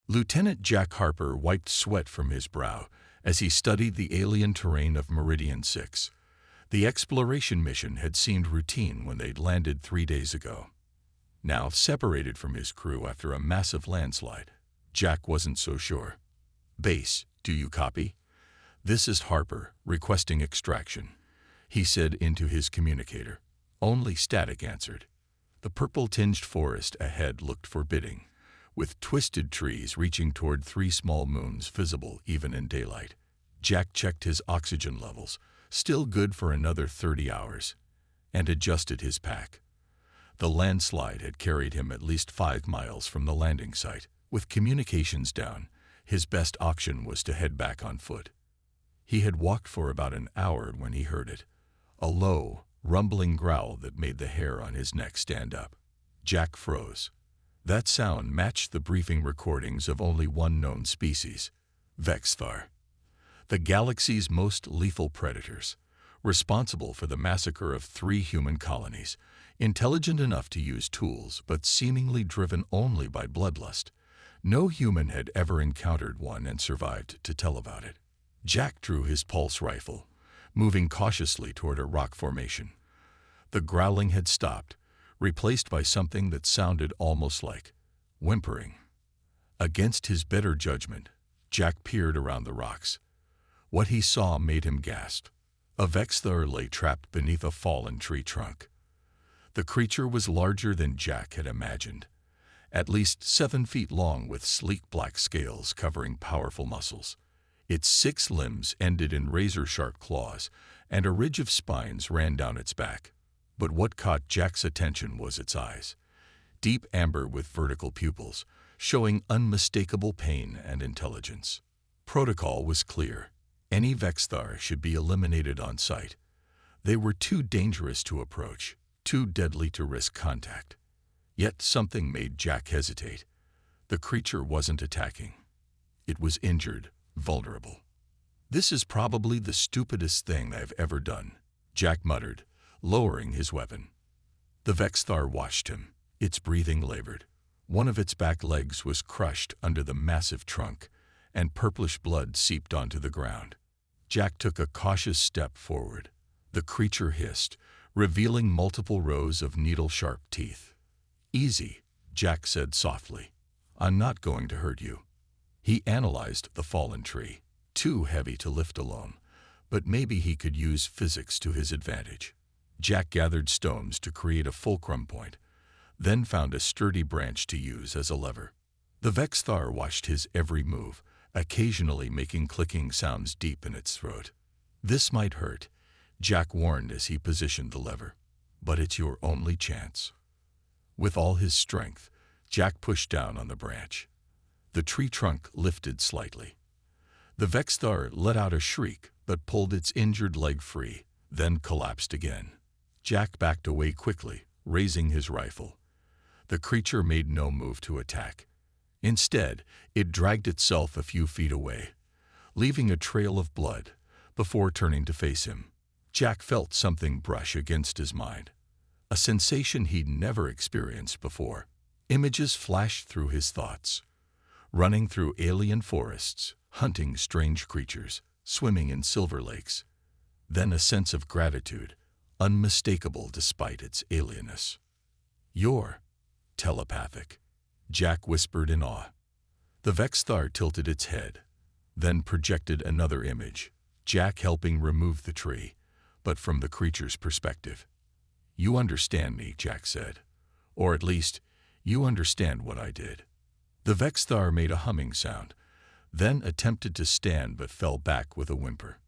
Lieutenant Jack Harper wiped sweat from his brow as he studied the alien terrain of Meridian 6. The exploration mission had seemed routine when they'd landed 3 days ago. Now, separated from his crew after a massive landslide, Jack wasn't so sure. "Base, do you copy? This is Harper, requesting extraction," he said into his communicator. Only static answered. The purple-tinged forest ahead looked forbidding, with twisted trees reaching toward 3 small moons visible even in daylight. Jack checked his oxygen levels, still good for another 30 hours, and adjusted his pack. The landslide had carried him at least 5 miles from the landing site. With communications down, his best option was to head back on foot. He had walked for about an hour when he heard it, a low, rumbling growl that made the hair on his neck stand up. Jack froze. That sound matched the briefing recordings of only one known species, Vexthar, the galaxy's most lethal predators, responsible for the massacre of 3 human colonies, intelligent enough to use tools but seemingly driven only by bloodlust. No human had ever encountered one and survived to tell about it. Jack drew his pulse rifle, moving cautiously toward a rock formation. The growling had stopped, replaced by something that sounded almost like whimpering. Against his better judgment, Jack peered around the rocks. What he saw made him gasp. A Vexthar lay trapped beneath a fallen tree trunk. The creature was larger than Jack had imagined, at least 7 feet long with sleek black scales covering powerful muscles. Its 6 limbs ended in razor-sharp claws, and a ridge of spines ran down its back. But what caught Jack's attention was its eyes, deep amber with vertical pupils, showing unmistakable pain and intelligence. Protocol was clear. Any Vexthar should be eliminated on sight. They were too dangerous to approach, too deadly to risk contact. Yet something made Jack hesitate. The creature wasn't attacking. It was injured, vulnerable. "This is probably the stupidest thing I've ever done," Jack muttered, lowering his weapon. The Vexthar watched him, its breathing labored. One of its back legs was crushed under the massive trunk, and purplish blood seeped onto the ground. Jack took a cautious step forward. The creature hissed, revealing multiple rows of needle-sharp teeth. "Easy," Jack said softly. "I'm not going to hurt you." He analyzed the fallen tree. Too heavy to lift alone, but maybe he could use physics to his advantage. Jack gathered stones to create a fulcrum point, then found a sturdy branch to use as a lever. The Vexthar watched his every move, occasionally making clicking sounds deep in its throat. "This might hurt," Jack warned as he positioned the lever, "but it's your only chance." With all his strength, Jack pushed down on the branch. The tree trunk lifted slightly. The Vexthar let out a shriek but pulled its injured leg free, then collapsed again. Jack backed away quickly, raising his rifle. The creature made no move to attack. Instead, it dragged itself a few feet away, leaving a trail of blood, before turning to face him. Jack felt something brush against his mind, a sensation he'd never experienced before. Images flashed through his thoughts, running through alien forests, hunting strange creatures, swimming in silver lakes. Then a sense of gratitude, unmistakable despite its alienness. "You're telepathic," Jack whispered in awe. The Vexthar tilted its head, then projected another image, Jack helping remove the tree, but from the creature's perspective. "You understand me," Jack said. "Or at least, you understand what I did." The Vexthar made a humming sound, then attempted to stand but fell back with a whimper.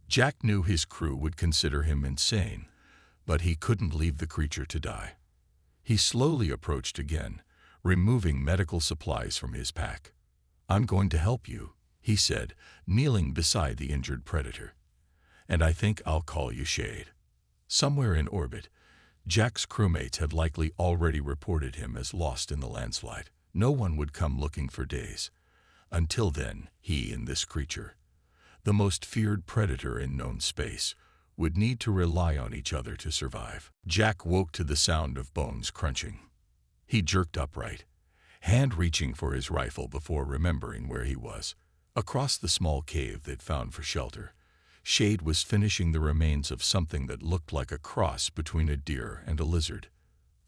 Jack knew his crew would consider him insane, but he couldn't leave the creature to die. He slowly approached again, removing medical supplies from his pack. "I'm going to help you," he said, kneeling beside the injured predator. "And I think I'll call you Shade." Somewhere in orbit, Jack's crewmates had likely already reported him as lost in the landslide. No one would come looking for days. Until then, he and this creature, the most feared predator in known space, would need to rely on each other to survive. Jack woke to the sound of bones crunching. He jerked upright, hand reaching for his rifle before remembering where he was. Across the small cave they'd found for shelter, Shade was finishing the remains of something that looked like a cross between a deer and a lizard.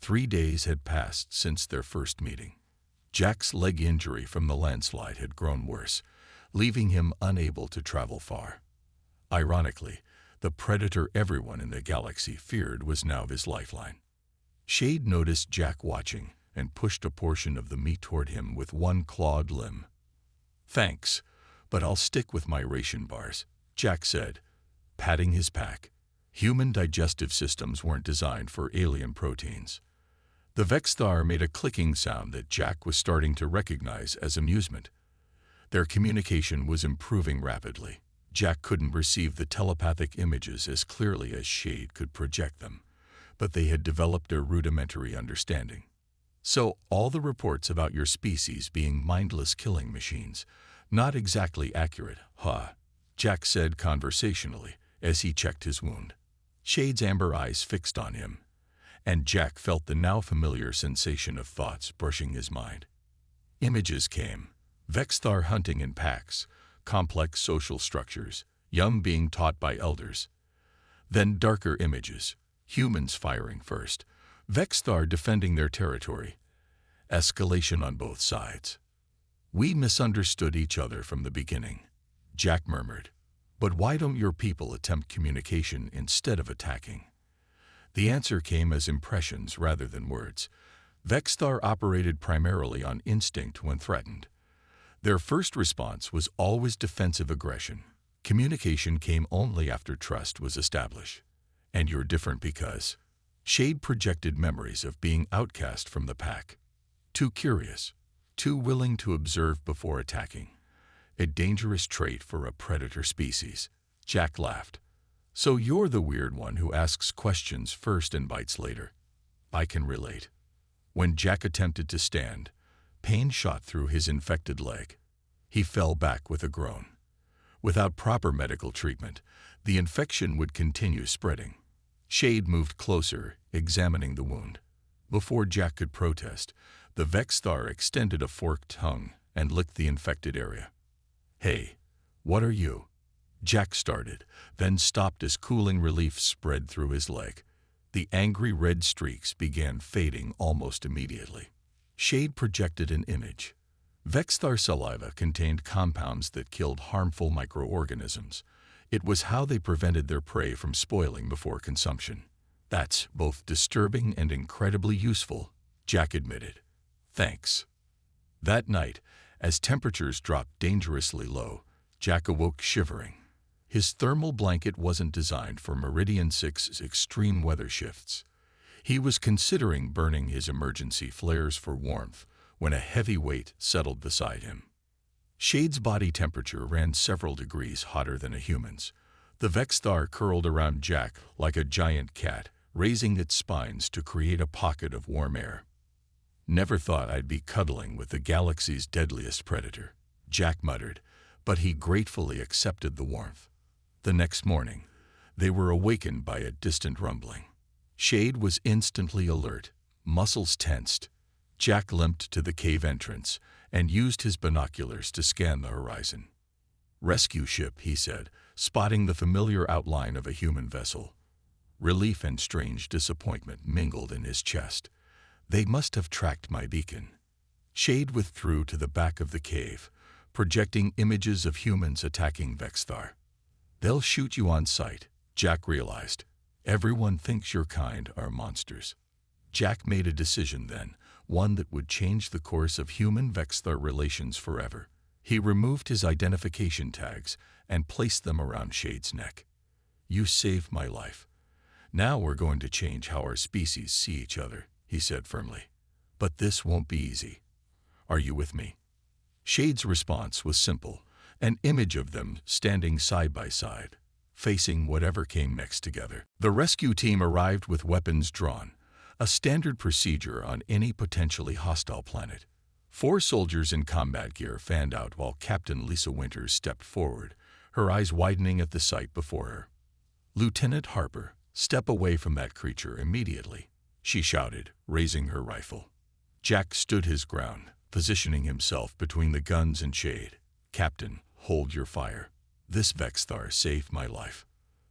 3 days had passed since their first meeting. Jack's leg injury from the landslide had grown worse, leaving him unable to travel far. Ironically, the predator everyone in the galaxy feared was now his lifeline. Shade noticed Jack watching and pushed a portion of the meat toward him with one clawed limb. "Thanks, but I'll stick with my ration bars," Jack said, patting his pack. Human digestive systems weren't designed for alien proteins. The Vexthar made a clicking sound that Jack was starting to recognize as amusement. Their communication was improving rapidly. Jack couldn't receive the telepathic images as clearly as Shade could project them, but they had developed a rudimentary understanding. "So, all the reports about your species being mindless killing machines, not exactly accurate, huh?" Jack said conversationally as he checked his wound. Shade's amber eyes fixed on him, and Jack felt the now familiar sensation of thoughts brushing his mind. Images came. Vexthar hunting in packs, complex social structures, young being taught by elders. Then darker images, humans firing first, Vexthar defending their territory. Escalation on both sides. "We misunderstood each other from the beginning," Jack murmured. "But why don't your people attempt communication instead of attacking?" The answer came as impressions rather than words. Vexthar operated primarily on instinct when threatened. Their first response was always defensive aggression. Communication came only after trust was established. "And you're different because..." Shade projected memories of being outcast from the pack. Too curious, too willing to observe before attacking. A dangerous trait for a predator species. Jack laughed. "So you're the weird one who asks questions first and bites later." "I can relate." When Jack attempted to stand, pain shot through his infected leg. He fell back with a groan. Without proper medical treatment, the infection would continue spreading. Shade moved closer, examining the wound. Before Jack could protest, the Vexthar extended a forked tongue and licked the infected area. "Hey, what are you?" Jack started, then stopped as cooling relief spread through his leg. The angry red streaks began fading almost immediately. Shade projected an image. Vexthar saliva contained compounds that killed harmful microorganisms. It was how they prevented their prey from spoiling before consumption. "That's both disturbing and incredibly useful," Jack admitted. "Thanks." That night, as temperatures dropped dangerously low, Jack awoke shivering. His thermal blanket wasn't designed for Meridian 6's extreme weather shifts. He was considering burning his emergency flares for warmth when a heavy weight settled beside him. Shade's body temperature ran several degrees hotter than a human's. The Vexthar curled around Jack like a giant cat, raising its spines to create a pocket of warm air. "Never thought I'd be cuddling with the galaxy's deadliest predator," Jack muttered, but he gratefully accepted the warmth. The next morning, they were awakened by a distant rumbling. Shade was instantly alert, muscles tensed. Jack limped to the cave entrance and used his binoculars to scan the horizon. "Rescue ship," he said, spotting the familiar outline of a human vessel. Relief and strange disappointment mingled in his chest. They must have tracked my beacon. Shade withdrew to the back of the cave, projecting images of humans attacking Vexthar. "They'll shoot you on sight," Jack realized. "Everyone thinks your kind are monsters." Jack made a decision then, one that would change the course of human-Vexthar relations forever. He removed his identification tags and placed them around Shade's neck. "You saved my life. Now we're going to change how our species see each other," he said firmly. "But this won't be easy. Are you with me?" Shade's response was simple, an image of them standing side by side, facing whatever came next together. The rescue team arrived with weapons drawn, a standard procedure on any potentially hostile planet. 4 soldiers in combat gear fanned out while Captain Lisa Winters stepped forward, her eyes widening at the sight before her. "Lieutenant Harper, step away from that creature immediately," she shouted, raising her rifle. Jack stood his ground, positioning himself between the guns and Shade. "Captain, hold your fire. This Vexthar saved my life."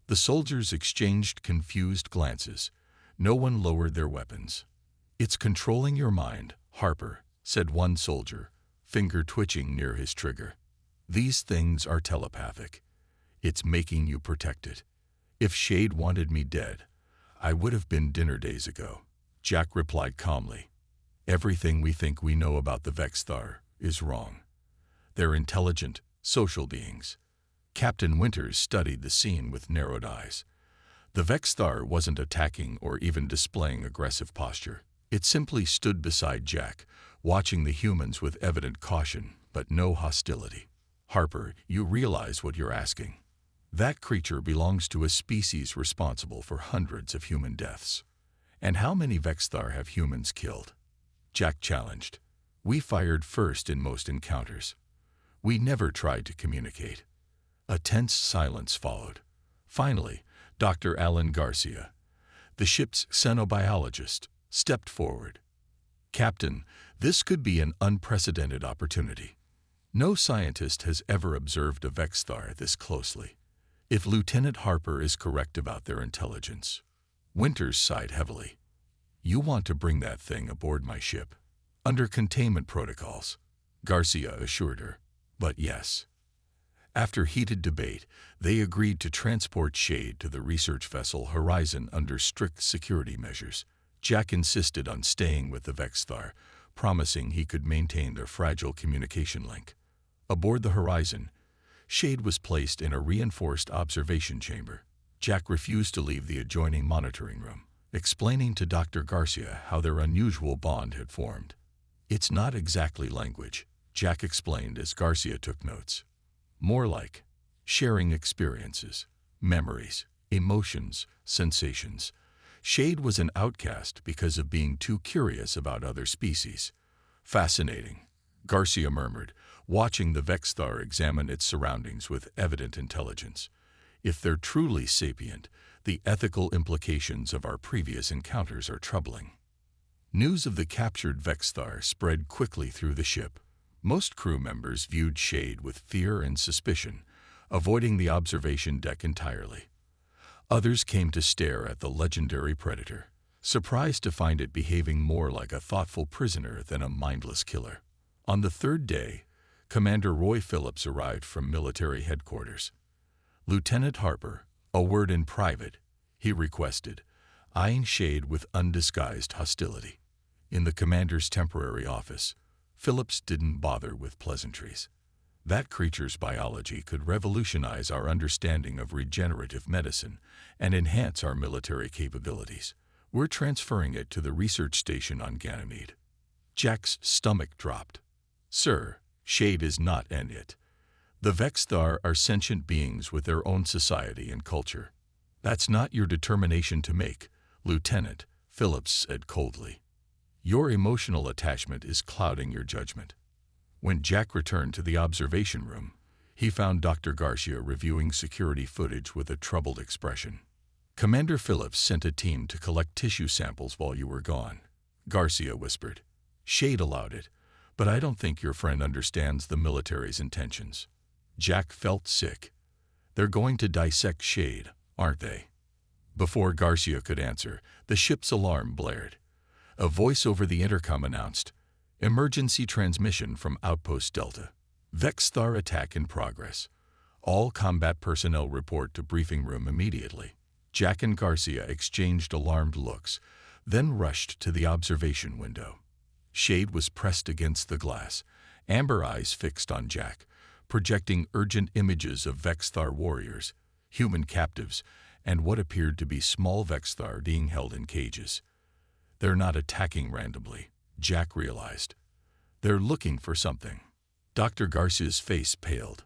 The soldiers exchanged confused glances. No one lowered their weapons. "It's controlling your mind, Harper," said one soldier, finger twitching near his trigger. "These things are telepathic. It's making you protected. If Shade wanted me dead, I would have been dinner days ago." Jack replied calmly. "Everything we think we know about the Vexthar is wrong. They're intelligent, social beings." Captain Winters studied the scene with narrowed eyes. The Vexthar wasn't attacking or even displaying aggressive posture. It simply stood beside Jack, watching the humans with evident caution, but no hostility. "Harper, you realize what you're asking. That creature belongs to a species responsible for hundreds of human deaths. And how many Vexthar have humans killed?" Jack challenged. "We fired first in most encounters. We never tried to communicate." A tense silence followed. Finally, Dr. Alan Garcia, the ship's xenobiologist, stepped forward. "Captain, this could be an unprecedented opportunity. No scientist has ever observed a Vexthar this closely. If Lieutenant Harper is correct about their intelligence." Winters sighed heavily. "You want to bring that thing aboard my ship?" "Under containment protocols," Garcia assured her. "But yes." After heated debate, they agreed to transport Shade to the research vessel Horizon under strict security measures. Jack insisted on staying with the Vexthar, promising he could maintain their fragile communication link. Aboard the Horizon, Shade was placed in a reinforced observation chamber. Jack refused to leave the adjoining monitoring room, explaining to Dr. Garcia how their unusual bond had formed. "It's not exactly language," Jack explained as Garcia took notes. "More like sharing experiences, memories, emotions, sensations." Shade was an outcast because of being too curious about other species. "Fascinating," Garcia murmured, watching the Vexthar examine its surroundings with evident intelligence. "If they're truly sapient, the ethical implications of our previous encounters are troubling." News of the captured Vexthar spread quickly through the ship. Most crew members viewed Shade with fear and suspicion, avoiding the observation deck entirely. Others came to stare at the legendary predator, surprised to find it behaving more like a thoughtful prisoner than a mindless killer. On the third day, Commander Roy Phillips arrived from military headquarters. "Lieutenant Harper, a word in private," he requested, eyeing Shade with undisguised hostility. In the commander's temporary office, Phillips didn't bother with pleasantries. "That creature's biology could revolutionize our understanding of regenerative medicine and enhance our military capabilities. We're transferring it to the research station on Ganymede." Jack's stomach dropped. "Sir, Shade is not an it. The Vexthar are sentient beings with their own society and culture." "That's not your determination to make, Lieutenant," Phillips said coldly. "Your emotional attachment is clouding your judgment." When Jack returned to the observation room, he found Dr. Garcia reviewing security footage with a troubled expression. "Commander Phillips sent a team to collect tissue samples while you were gone," Garcia whispered. "Shade allowed it, but I don't think your friend understands the military's intentions." Jack felt sick. "They're going to dissect Shade, aren't they?" Before Garcia could answer, the ship's alarm blared. A voice over the intercom announced, "Emergency transmission from Outpost Delta. Vexthar attack in progress. All combat personnel report to briefing room immediately." Jack and Garcia exchanged alarmed looks, then rushed to the observation window. Shade was pressed against the glass, amber eyes fixed on Jack, projecting urgent images of Vexthar warriors, human captives, and what appeared to be small Vexthar being held in cages. "They're not attacking randomly," Jack realized. "They're looking for something." Dr. Garcia's face paled.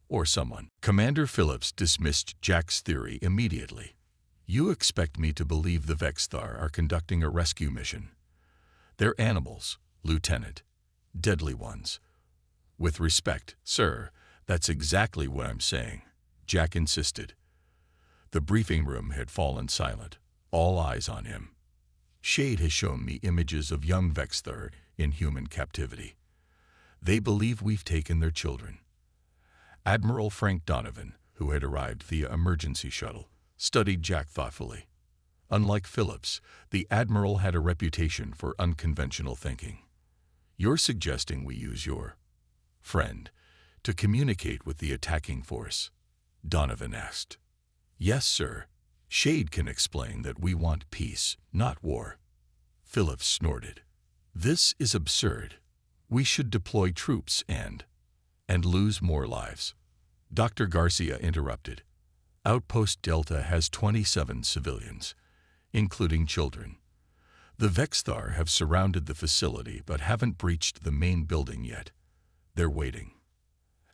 "Or someone." Commander Phillips dismissed Jack's theory immediately. "You expect me to believe the Vexthar are conducting a rescue mission? They're animals, Lieutenant. Deadly ones." "With respect, sir, that's exactly what I'm saying," Jack insisted. The briefing room had fallen silent, all eyes on him. "Shade has shown me images of young Vexthar in human captivity. They believe we've taken their children. Admiral Frank Donovan, who had arrived via emergency shuttle, studied Jack thoughtfully. Unlike Phillips, the Admiral had a reputation for unconventional thinking. "You're suggesting we use your friend to communicate with the attacking force?" Donovan asked. "Yes, sir. Shade can explain that we want peace, not war." Phillips snorted. "This is absurd. We should deploy troops and lose more lives." Dr. Garcia interrupted. "Outpost Delta has 27 civilians, including children. The Vexthar have surrounded the facility but haven't breached the main building yet. They're waiting."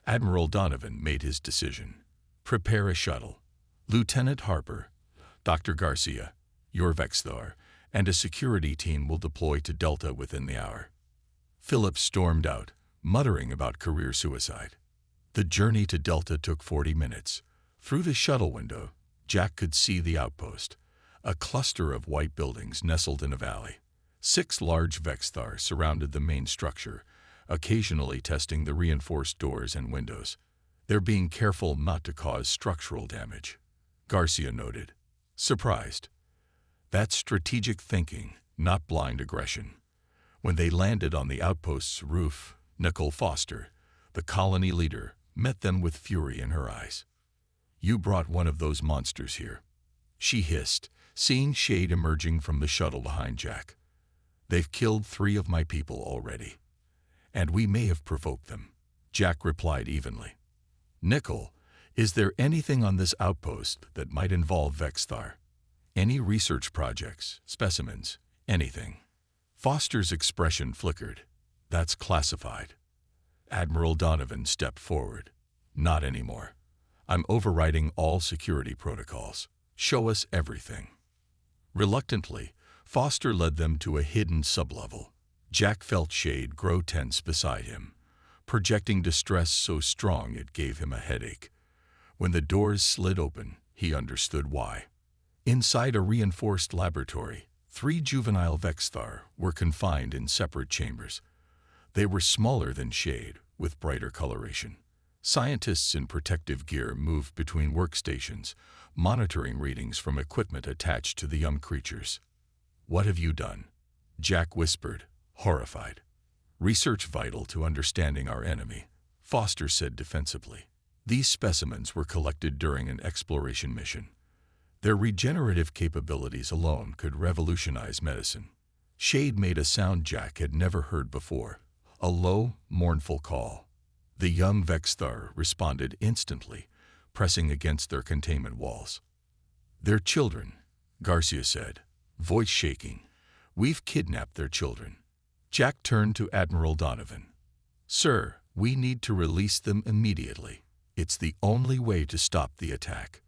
Admiral Donovan made his decision. "Prepare a shuttle. Lieutenant Harper, Dr. Garcia, your Vexthar, and a security team will deploy to Delta within the hour." Phillips stormed out, muttering about career suicide. The journey to Delta took 40 minutes. Through the shuttle window, Jack could see the outpost, a cluster of white buildings nestled in a valley. 6 large Vexthar surrounded the main structure, occasionally testing the reinforced doors and windows. "They're being careful not to cause structural damage," Garcia noted, surprised. "That's strategic thinking, not blind aggression." When they landed on the outpost's roof, Nicole Foster, the colony leader, met them with fury in her eyes. "You brought one of those monsters here," she hissed, seeing Shade emerging from the shuttle behind Jack. "They've killed 3 of my people already. And we may have provoked them," Jack replied evenly. "Nicole, is there anything on this outpost that might involve Vexthar? Any research projects, specimens, anything?" Foster's expression flickered. "That's classified." Admiral Donovan stepped forward. "Not anymore. I'm overriding all security protocols. Show us everything." Reluctantly, Foster led them to a hidden sublevel. Jack felt Shade grow tense beside him, projecting distress so strong it gave him a headache. When the doors slid open, he understood why. Inside a reinforced laboratory, 3 juvenile Vexthar were confined in separate chambers. They were smaller than Shade, with brighter coloration. Scientists in protective gear moved between workstations, monitoring readings from equipment attached to the young creatures. "What have you done?" Jack whispered, horrified. "Research vital to understanding our enemy," Foster said defensively. "These specimens were collected during an exploration mission. Their regenerative capabilities alone could revolutionize medicine." Shade made a sound Jack had never heard before, a low, mournful call. The young Vexthar responded instantly, pressing against their containment walls. "They're children," Garcia said, voice shaking. "We've kidnapped their children." Jack turned to Admiral Donovan. "Sir, we need to release them immediately. It's the only way to stop the attack."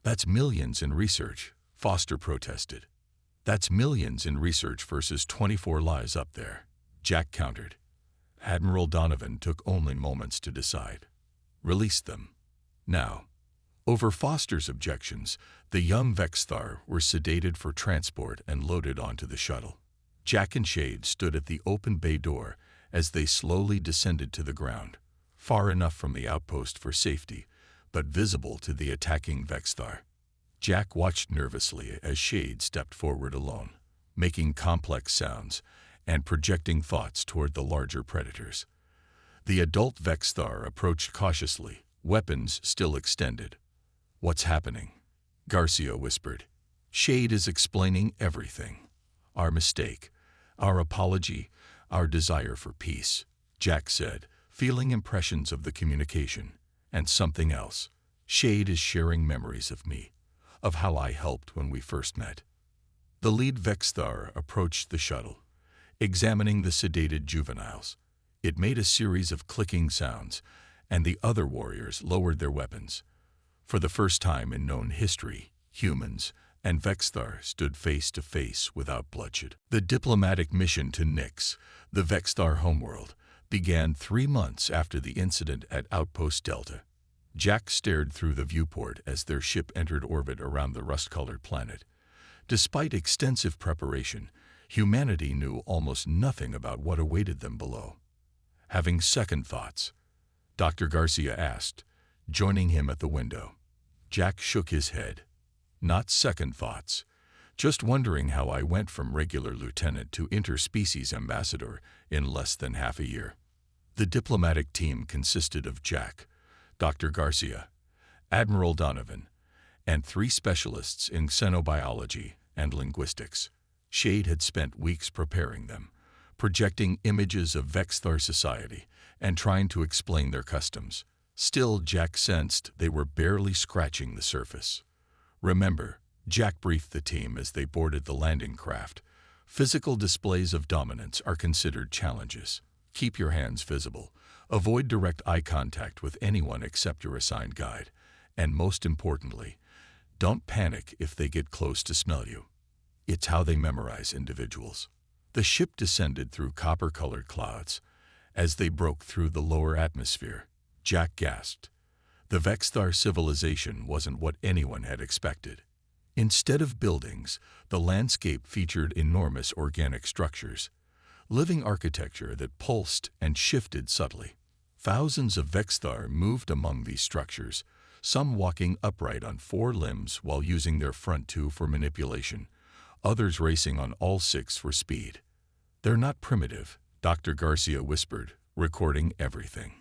"That's millions in research," Foster protested. "That's millions in research versus 24 lives up there," Jack countered. Admiral Donovan took only moments to decide. "Release them. Now." Over Foster's objections, the young Vexthar were sedated for transport and loaded onto the shuttle. Jack and Shade stood at the open bay door as they slowly descended to the ground, far enough from the outpost for safety, but visible to the attacking Vexthar. Jack watched nervously as Shade stepped forward alone, making complex sounds and projecting thoughts toward the larger predators. The adult Vexthar approached cautiously, weapons still extended. "What's happening?" Garcia whispered. "Shade is explaining everything. Our mistake, our apology, our desire for peace," Jack said, feeling impressions of the communication. "And something else. Shade is sharing memories of me, of how I helped when we first met." The lead Vexthar approached the shuttle, examining the sedated juveniles. It made a series of clicking sounds, and the other warriors lowered their weapons. For the first time in known history, humans and Vexthar stood face to face without bloodshed. The diplomatic mission to Nyx, the Vexthar homeworld, began 3 months after the incident at Outpost Delta. Jack stared through the viewport as their ship entered orbit around the rust-colored planet. Despite extensive preparation, humanity knew almost nothing about what awaited them below. Having second thoughts? Dr. Garcia asked, joining him at the window. Jack shook his head. Not second thoughts. Just wondering how I went from regular lieutenant to interspecies ambassador in less than half a year. The diplomatic team consisted of Jack, Dr. Garcia, Admiral Donovan, and 3 specialists in xenobiology and linguistics. Shade had spent weeks preparing them, projecting images of Vexthar society and trying to explain their customs. Still, Jack sensed they were barely scratching the surface. Remember, Jack briefed the team as they boarded the landing craft. Physical displays of dominance are considered challenges. Keep your hands visible. Avoid direct eye contact with anyone except your assigned guide. And most importantly, don't panic if they get close to smell you. It's how they memorize individuals. The ship descended through copper-colored clouds. As they broke through the lower atmosphere, Jack gasped. The Vexthar civilization wasn't what anyone had expected. Instead of buildings, the landscape featured enormous organic structures, living architecture that pulsed and shifted subtly. Thousands of Vexthar moved among these structures, some walking upright on 4 limbs while using their front 2 for manipulation, others racing on all 6 for speed. They're not primitive, Dr. Garcia whispered, recording everything.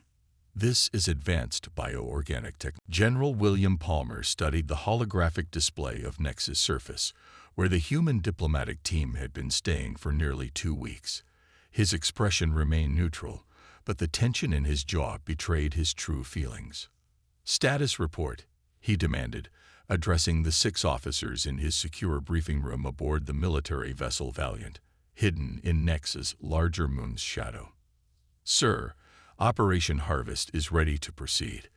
This is advanced bioorganic technology. General William Palmer studied the holographic display of Nexus surface, where the human diplomatic team had been staying for nearly 2 weeks. His expression remained neutral, but the tension in his jaw betrayed his true feelings. "Status report," he demanded, addressing the 6 officers in his secure briefing room aboard the military vessel Valiant, hidden in Nexus' larger moon's shadow. "Sir, Operation Harvest is ready to proceed,"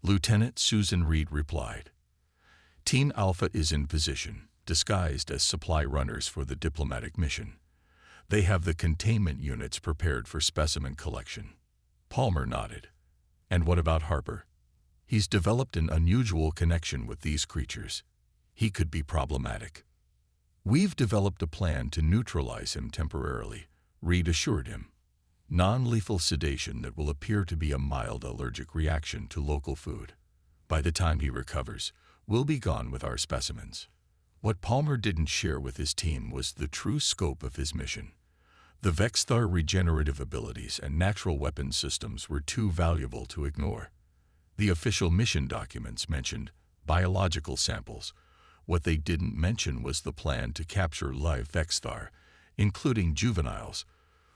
Lieutenant Susan Reed replied. "Team Alpha is in position, disguised as supply runners for the diplomatic mission. They have the containment units prepared for specimen collection." Palmer nodded. "And what about Harper? He's developed an unusual connection with these creatures. He could be problematic." "We've developed a plan to neutralize him temporarily," Reed assured him. "Non-lethal sedation that will appear to be a mild allergic reaction to local food. By the time he recovers, we'll be gone with our specimens." What Palmer didn't share with his team was the true scope of his mission. The Vexthar regenerative abilities and natural weapon systems were too valuable to ignore. The official mission documents mentioned biological samples. What they didn't mention was the plan to capture live Vexthar, including juveniles,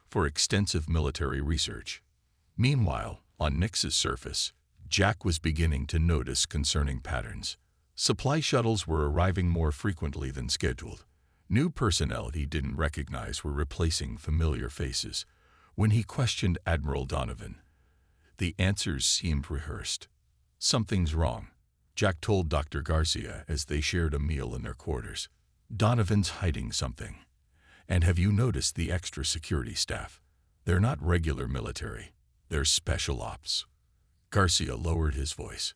for extensive military research. Meanwhile, on Nix's surface, Jack was beginning to notice concerning patterns. Supply shuttles were arriving more frequently than scheduled. New personnel he didn't recognize were replacing familiar faces. When he questioned Admiral Donovan, the answers seemed rehearsed. "Something's wrong," Jack told Dr. Garcia as they shared a meal in their quarters. "Donovan's hiding something. And have you noticed the extra security staff? They're not regular military. They're special ops." Garcia lowered his voice.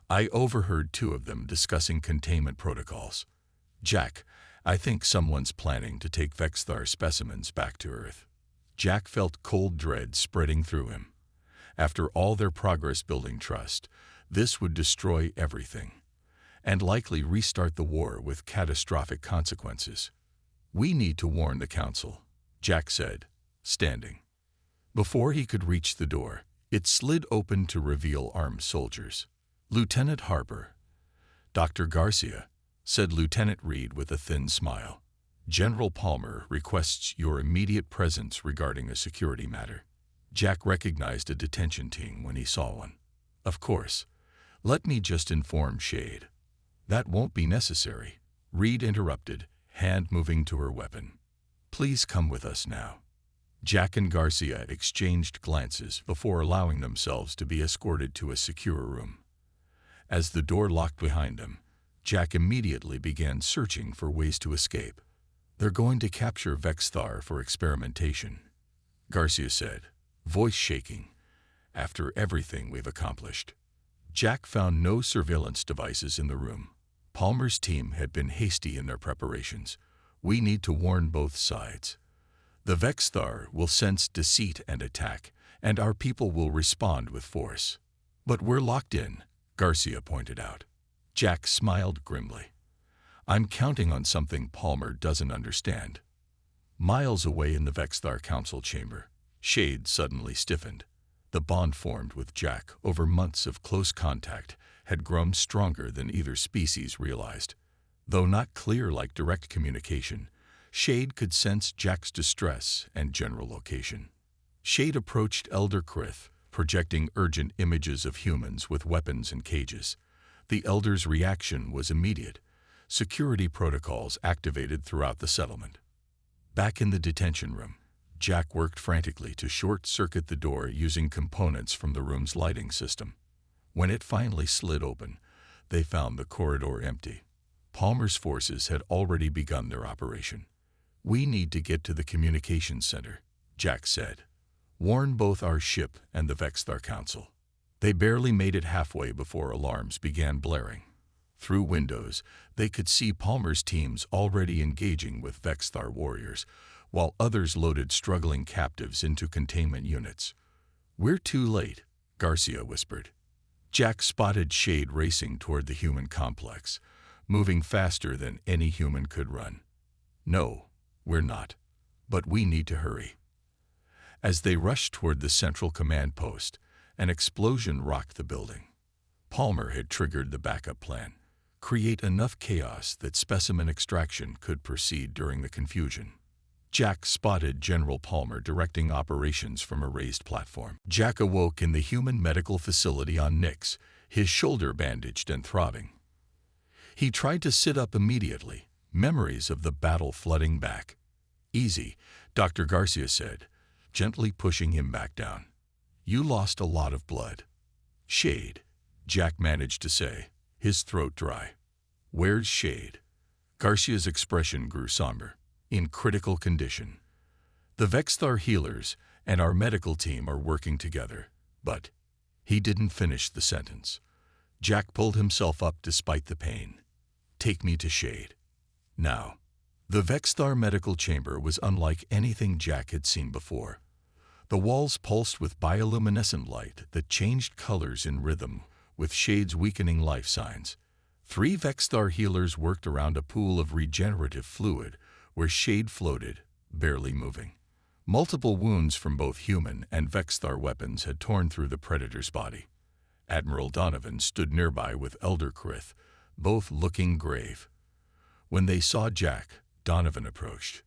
"I overheard 2 of them discussing containment protocols. Jack, I think someone's planning to take Vexthar specimens back to Earth." Jack felt cold dread spreading through him. After all their progress building trust, this would destroy everything, and likely restart the war with catastrophic consequences. "We need to warn the Council," Jack said, standing. Before he could reach the door, it slid open to reveal armed soldiers. "Lieutenant Harper." "Dr. Garcia," said Lieutenant Reed with a thin smile. "General Palmer requests your immediate presence regarding a security matter." Jack recognized a detention team when he saw one. "Of course. Let me just inform Shade." "That won't be necessary," Reed interrupted, hand moving to her weapon. "Please come with us now." Jack and Garcia exchanged glances before allowing themselves to be escorted to a secure room. As the door locked behind them, Jack immediately began searching for ways to escape. "They're going to capture Vexthar for experimentation," Garcia said, voice shaking, "after everything we've accomplished." Jack found no surveillance devices in the room. Palmer's team had been hasty in their preparations. "We need to warn both sides. The Vexthar will sense deceit and attack, and our people will respond with force. But we're locked in, Garcia pointed out. Jack smiled grimly. I'm counting on something Palmer doesn't understand. Miles away in the Vexthar Council chamber, Shade suddenly stiffened. The bond formed with Jack over months of close contact had grown stronger than either species realized. Though not clear like direct communication, Shade could sense Jack's distress and general location. Shade approached Elder Krith, projecting urgent images of humans with weapons and cages. The Elder's reaction was immediate. Security protocols activated throughout the settlement. Back in the detention room, Jack worked frantically to short-circuit the door using components from the room's lighting system. When it finally slid open, they found the corridor empty. Palmer's forces had already begun their operation. We need to get to the communications center, Jack said. Warn both our ship and the Vexthar Council. They barely made it halfway before alarms began blaring. Through windows, they could see Palmer's teams already engaging with Vexthar warriors, while others loaded struggling captives into containment units. We're too late, Garcia whispered. Jack spotted Shade racing toward the human complex, moving faster than any human could run. No, we're not. But we need to hurry. As they rushed toward the central command post, an explosion rocked the building. Palmer had triggered the backup plan. Create enough chaos that specimen extraction could proceed during the confusion. Jack spotted General Palmer directing operations from a raised platform. Jack awoke in the human medical facility on Nyx, his shoulder bandaged and throbbing. He tried to sit up immediately, memories of the battle flooding back. Easy, Dr. Garcia said, gently pushing him back down. You lost a lot of blood. Shade, Jack managed to say, his throat dry. Where's Shade? Garcia's expression grew somber. In critical condition. The Vexthar healers and our medical team are working together, but he didn't finish the sentence. Jack pulled himself up despite the pain. Take me to Shade. Now. The Vexthar medical chamber was unlike anything Jack had seen before. The walls pulsed with bioluminescent light that changed colors in rhythm with Shade's weakening life signs. 3 Vexthar healers worked around a pool of regenerative fluid where Shade floated, barely moving. Multiple wounds from both human and Vexthar weapons had torn through the Predator's body. Admiral Donovan stood nearby with Elder Krith, both looking grave. When they saw Jack, Donovan approached.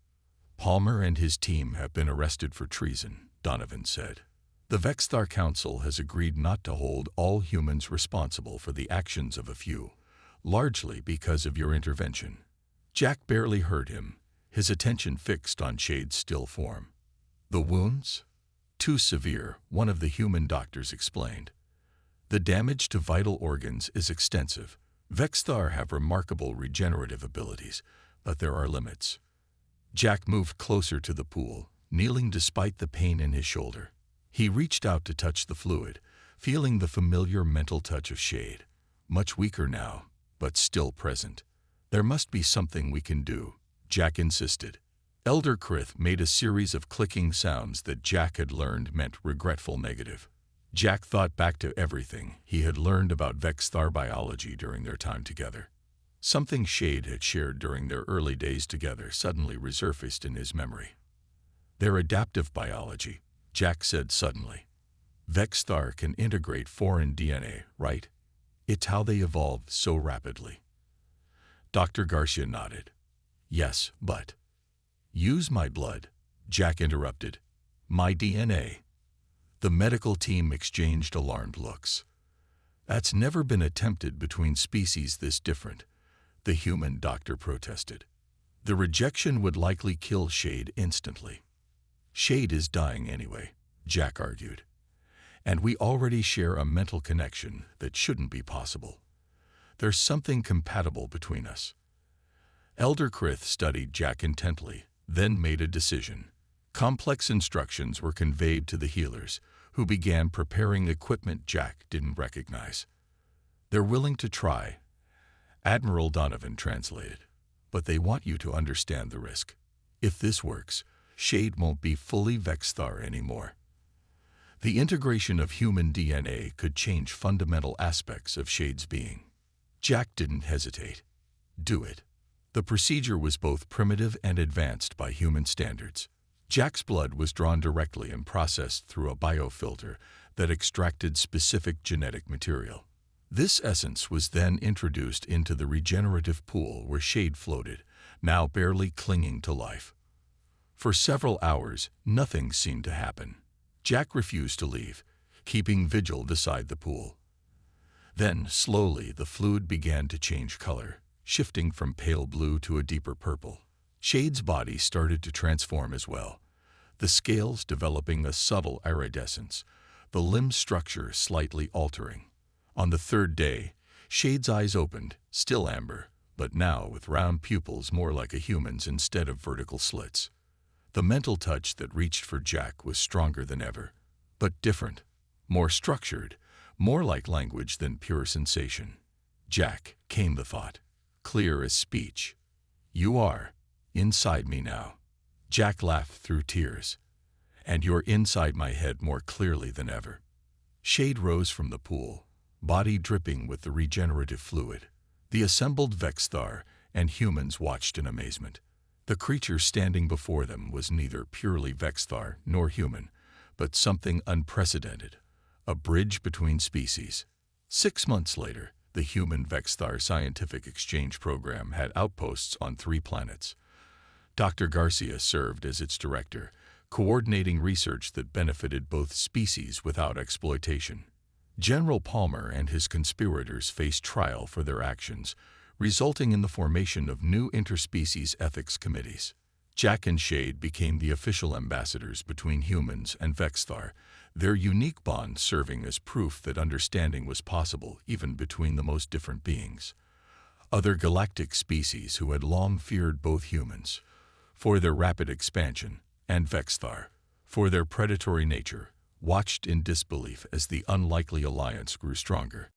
Palmer and his team have been arrested for treason, Donovan said. The Vexthar Council has agreed not to hold all humans responsible for the actions of a few, largely because of your intervention. Jack barely heard him, his attention fixed on Shade's still form. The wounds? Too severe, one of the human doctors explained. The damage to vital organs is extensive. Vexthar have remarkable regenerative abilities, but there are limits. Jack moved closer to the pool, kneeling despite the pain in his shoulder. He reached out to touch the fluid, feeling the familiar mental touch of Shade. Much weaker now, but still present. There must be something we can do, Jack insisted. Elder Krith made a series of clicking sounds that Jack had learned meant regretful negative. Jack thought back to everything he had learned about Vexthar biology during their time together. Something Shade had shared during their early days together suddenly resurfaced in his memory. Their adaptive biology, Jack said suddenly. Vexthar can integrate foreign DNA, right? It's how they evolved so rapidly. Dr. Garcia nodded. Yes, but... Use my blood, Jack interrupted. My DNA. The medical team exchanged alarmed looks. That's never been attempted between species this different, the human doctor protested. The rejection would likely kill Shade instantly. Shade is dying anyway, Jack argued. And we already share a mental connection that shouldn't be possible. There's something compatible between us. Elder Krith studied Jack intently, then made a decision. Complex instructions were conveyed to the healers, who began preparing equipment Jack didn't recognize. They're willing to try, Admiral Donovan translated, but they want you to understand the risk. If this works, Shade won't be fully Vexthar anymore. The integration of human DNA could change fundamental aspects of Shade's being. Jack didn't hesitate. Do it. The procedure was both primitive and advanced by human standards. Jack's blood was drawn directly and processed through a biofilter that extracted specific genetic material. This essence was then introduced into the regenerative pool where Shade floated, now barely clinging to life. For several hours, nothing seemed to happen. Jack refused to leave, keeping vigil beside the pool. Then, slowly, the fluid began to change color, shifting from pale blue to a deeper purple. Shade's body started to transform as well, the scales developing a subtle iridescence, the limb structure slightly altering. On the third day, Shade's eyes opened, still amber, but now with round pupils more like a human's instead of vertical slits. The mental touch that reached for Jack was stronger than ever, but different, more structured, more like language than pure sensation. Jack, came the thought, clear as speech. You are inside me now. Jack laughed through tears. And you're inside my head more clearly than ever. Shade rose from the pool, body dripping with the regenerative fluid. The assembled Vexthar and humans watched in amazement. The creature standing before them was neither purely Vexthar nor human, but something unprecedented, a bridge between species. 6 months later, the Human-Vexthar Scientific Exchange Program had outposts on 3 planets. Dr. Garcia served as its director, coordinating research that benefited both species without exploitation. General Palmer and his conspirators faced trial for their actions, resulting in the formation of new interspecies ethics committees. Jack and Shade became the official ambassadors between humans and Vexthar, their unique bond serving as proof that understanding was possible even between the most different beings. Other galactic species who had long feared both humans, for their rapid expansion, and Vexthar, for their predatory nature, watched in disbelief as the unlikely alliance grew stronger.